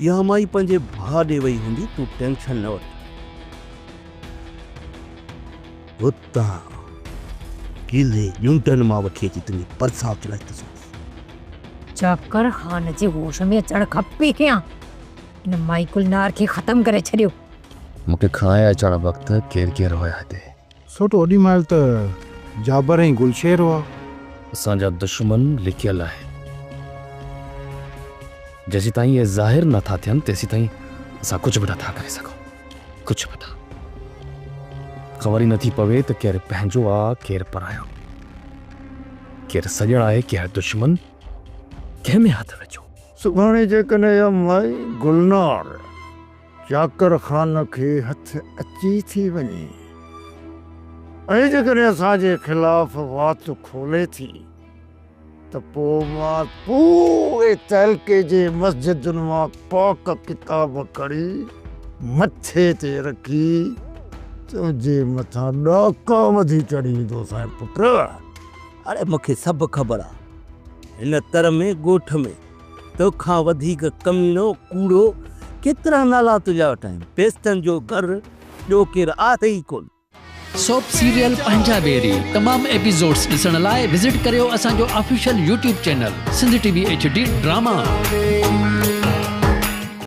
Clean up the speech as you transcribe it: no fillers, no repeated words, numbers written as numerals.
या माई पंहिंजे भाउ ॾे वई हूंदी, तूं टेंशन न वठ। हुतां किले यूंटन मां वठी अची तुंहिंजी परसाव चलाई अथसि। चक्कर खान जे होश में अचण खपे क्या? इन माई गुलनार खे ख़त्म करे छॾियो। मूंखे खाए अचण वक़्तु केरु केरु हुया हिते? सो तो ओॾी महिल त जाबर ऐं गुलशेर हुआ। असांजा दुश्मन लिखियल आहे। जेसीं ताईं ये ज़ाहिर नथा थियनि तेसीं ताईं असां कुझु बि नथा करे सघूं, कुझु बि न। ख़बर ई नथी पवे त केरु पंहिंजो आहे केरु परायो, केरु सॼण आहे केरु दुश्मन, कंहिंमें हथ विझो। सुभाणे जेकॾहिं इहा माई गुलनार जाकर खान खे हथ अची थी वञे ऐं जेकॾहिं असांजे ख़िलाफ़ वात खोले थी त पोइ मां पूरे तहलके जे मस्जिदुनि मां पाक किताब खणी मथे ते रखी तुंहिंजे मथां ॾाका वधी चढ़ींदो साईं पुट। अरे मूंखे सभु ख़बर आहे, हिन तर में ॻोठ में तोखां वधीक कमीनो कूड़ो केतिरा नाला तुंहिंजा वठाइनि। पेस्तनि जो घर ॿियो केरु आहे ई कोन। सोप सीरियल पंजाबेरी तमाम एपिसोड्स ॾिसण लाइ विज़िट करियो असांजो official YouTube channel Sindh TV HD drama.